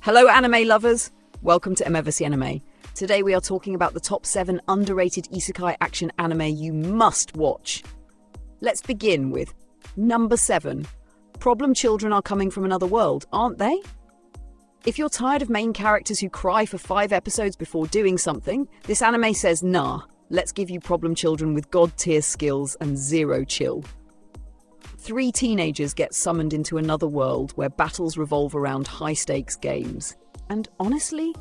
Hello anime lovers! Welcome to Emerversy Anime. Today we are talking about the top 7 underrated isekai action anime you must watch. Let's begin with number 7. Problem children are coming from another world, aren't they? If you're tired of main characters who cry for 5 episodes before doing something, this anime says nah, let's give you problem children with god-tier skills and zero chill. 3 teenagers get summoned into another world where battles revolve around high-stakes games. And honestly,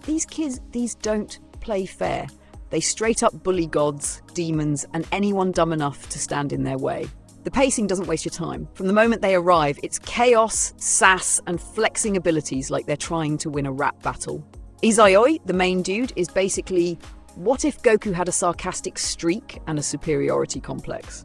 these don't play fair. They straight up bully gods, demons, and anyone dumb enough to stand in their way. The pacing doesn't waste your time. From the moment they arrive, it's chaos, sass, and flexing abilities like they're trying to win a rap battle. Izayoi, the main dude, is basically, what if Goku had a sarcastic streak and a superiority complex?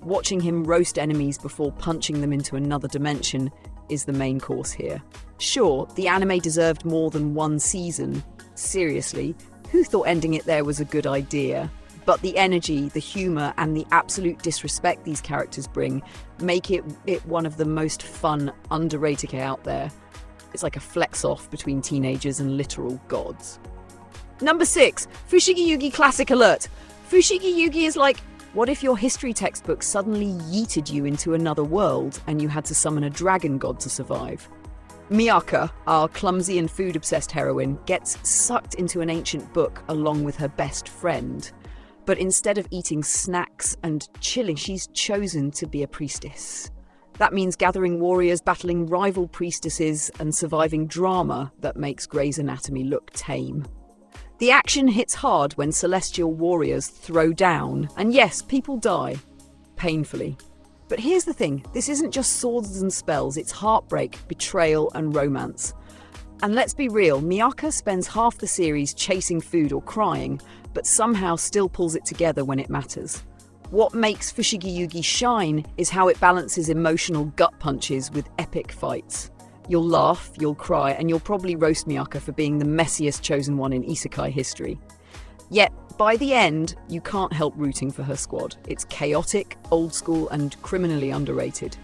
Watching him roast enemies before punching them into another dimension is the main course here. Sure, the anime deserved more than 1 season. Seriously, who thought ending it there was a good idea? But the energy, the humour, and the absolute disrespect these characters bring make it one of the most fun, underrated out there. It's like a flex-off between teenagers and literal gods. Number 6, Fushigi Yugi Classic Alert. Fushigi Yugi is like, what if your history textbook suddenly yeeted you into another world and you had to summon a dragon god to survive? Miyaka, our clumsy and food-obsessed heroine, gets sucked into an ancient book along with her best friend. But instead of eating snacks and chilling, she's chosen to be a priestess. That means gathering warriors, battling rival priestesses, and surviving drama that makes Grey's Anatomy look tame. The action hits hard when celestial warriors throw down, and yes, people die. Painfully. But here's the thing, this isn't just swords and spells, it's heartbreak, betrayal, and romance. And let's be real, Miyaka spends half the series chasing food or crying, but somehow still pulls it together when it matters. What makes Fushigi Yugi shine is how it balances emotional gut punches with epic fights. You'll laugh, you'll cry, and you'll probably roast Miyaka for being the messiest chosen one in isekai history. Yet, by the end, you can't help rooting for her squad. It's chaotic, old school, and criminally underrated.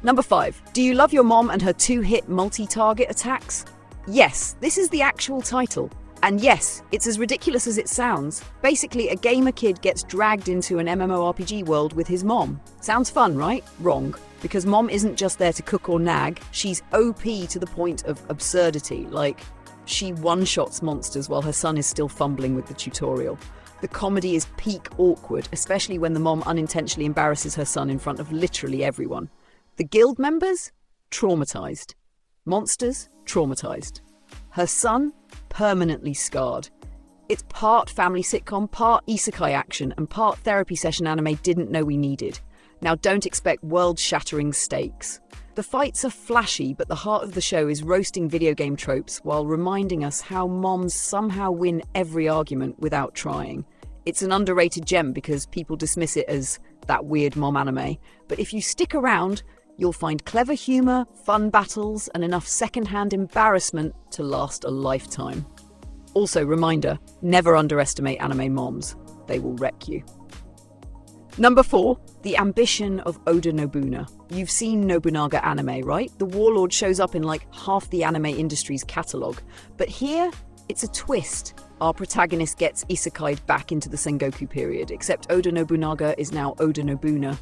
Number 5. Do you love your mom and her 2-hit multi-target attacks? Yes, this is the actual title. And yes, it's as ridiculous as it sounds. Basically, a gamer kid gets dragged into an MMORPG world with his mom. Sounds fun, right? Wrong. Because mom isn't just there to cook or nag, she's OP to the point of absurdity, like she one-shots monsters while her son is still fumbling with the tutorial. The comedy is peak awkward, especially when the mom unintentionally embarrasses her son in front of literally everyone. The guild members? Traumatized. Monsters? Traumatized. Her son? Permanently scarred. It's part family sitcom, part isekai action, and part therapy session anime didn't know we needed. Now don't expect world-shattering stakes. The fights are flashy, but the heart of the show is roasting video game tropes while reminding us how moms somehow win every argument without trying. It's an underrated gem because people dismiss it as that weird mom anime, but if you stick around, you'll find clever humour, fun battles, and enough second-hand embarrassment to last a lifetime. Also, reminder, never underestimate anime moms. They will wreck you. Number 4. The Ambition of Oda Nobunaga. You've seen Nobunaga anime, right? The warlord shows up in like half the anime industry's catalogue. But here, it's a twist. Our protagonist gets isekai'd back into the Sengoku period, except Oda Nobunaga is now Oda Nobunaga,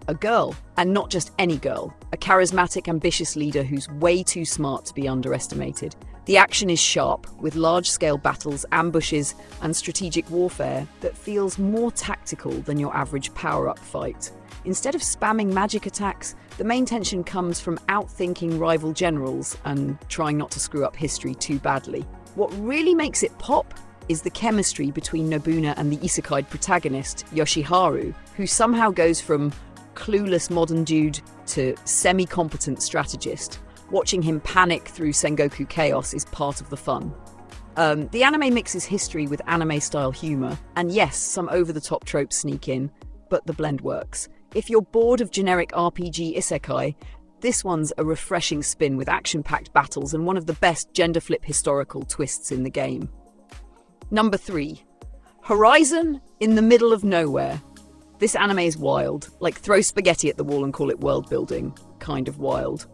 a girl, and not just any girl, a charismatic, ambitious leader who's way too smart to be underestimated. The action is sharp, with large-scale battles, ambushes, and strategic warfare that feels more tactical than your average power-up fight. Instead of spamming magic attacks, the main tension comes from outthinking rival generals and trying not to screw up history too badly. What really makes it pop is the chemistry between Nobunaga and the isekai protagonist, Yoshiharu, who somehow goes from clueless modern dude to semi-competent strategist. Watching him panic through Sengoku chaos is part of the fun. The anime mixes history with anime-style humour, and yes, some over-the-top tropes sneak in, but the blend works. If you're bored of generic RPG isekai, this one's a refreshing spin with action-packed battles and one of the best gender-flip historical twists in the game. Number 3. Horizon in the Middle of Nowhere. This anime is wild, like throw spaghetti at the wall and call it world building, kind of wild.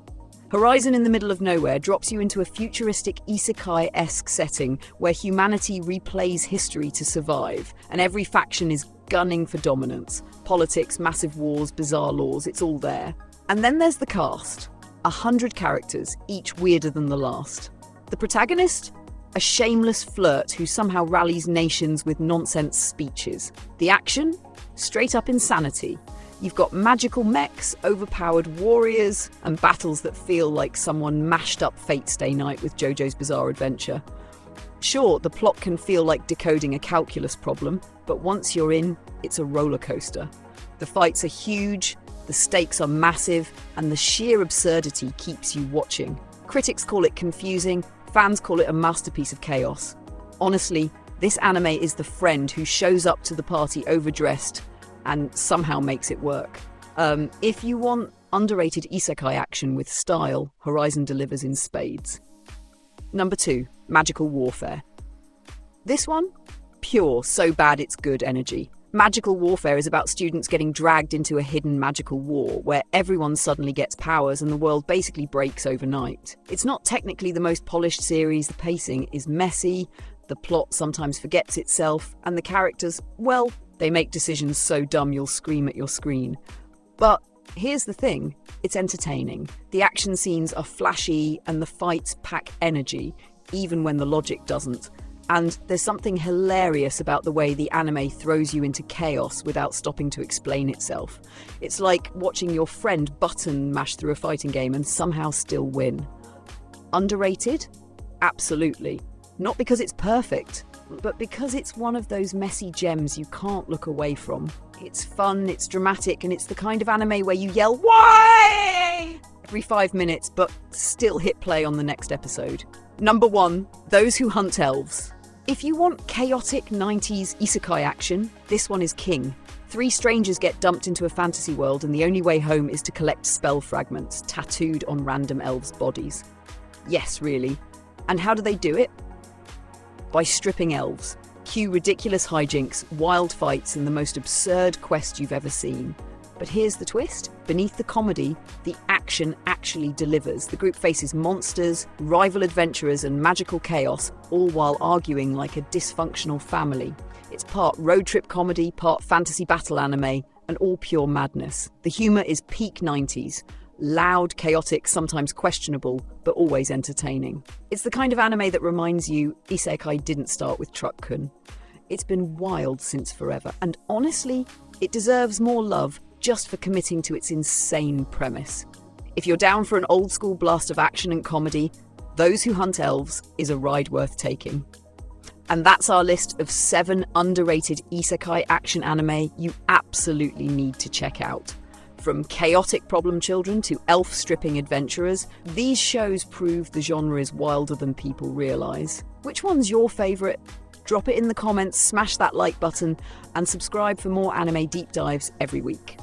Horizon in the Middle of Nowhere drops you into a futuristic isekai-esque setting where humanity replays history to survive, and every faction is gunning for dominance. Politics, massive wars, bizarre laws, it's all there. And then there's the cast. 100 characters, each weirder than the last. The protagonist? A shameless flirt who somehow rallies nations with nonsense speeches. The action? Straight up insanity. You've got magical mechs, overpowered warriors, and battles that feel like someone mashed up Fate's Day Night with JoJo's Bizarre Adventure. Sure, the plot can feel like decoding a calculus problem, but once you're in, it's a roller coaster. The fights are huge, the stakes are massive, and the sheer absurdity keeps you watching. Critics call it confusing, fans call it a masterpiece of chaos. Honestly, this anime is the friend who shows up to the party overdressed and somehow makes it work. If you want underrated isekai action with style, Horizon delivers in spades. Number 2, Magical Warfare. This one? Pure, so bad it's good energy. Magical Warfare is about students getting dragged into a hidden magical war where everyone suddenly gets powers and the world basically breaks overnight. It's not technically the most polished series, the pacing is messy, the plot sometimes forgets itself, and the characters, well, they make decisions so dumb you'll scream at your screen. But here's the thing, it's entertaining. The action scenes are flashy and the fights pack energy, even when the logic doesn't. And there's something hilarious about the way the anime throws you into chaos without stopping to explain itself. It's like watching your friend button mash through a fighting game and somehow still win. Underrated? Absolutely. Not because it's perfect, but because it's one of those messy gems you can't look away from. It's fun, it's dramatic, and it's the kind of anime where you yell, "Why?" every 5 minutes, but still hit play on the next episode. Number 1, Those Who Hunt Elves. If you want chaotic 90s isekai action, this one is king. 3 strangers get dumped into a fantasy world and the only way home is to collect spell fragments tattooed on random elves' bodies. Yes, really. And how do they do it? By stripping elves. Cue ridiculous hijinks, wild fights, and the most absurd quest you've ever seen. But here's the twist. Beneath the comedy, the action actually delivers. The group faces monsters, rival adventurers, and magical chaos, all while arguing like a dysfunctional family. It's part road trip comedy, part fantasy battle anime, and all pure madness. The humour is peak 90s. Loud, chaotic, sometimes questionable, but always entertaining. It's the kind of anime that reminds you Isekai didn't start with Truck-kun. It's been wild since forever, and honestly, it deserves more love just for committing to its insane premise. If you're down for an old-school blast of action and comedy, Those Who Hunt Elves is a ride worth taking. And that's our list of 7 underrated isekai action anime you absolutely need to check out. From chaotic problem children to elf-stripping adventurers, these shows prove the genre is wilder than people realise. Which one's your favourite? Drop it in the comments, smash that like button, and subscribe for more anime deep dives every week.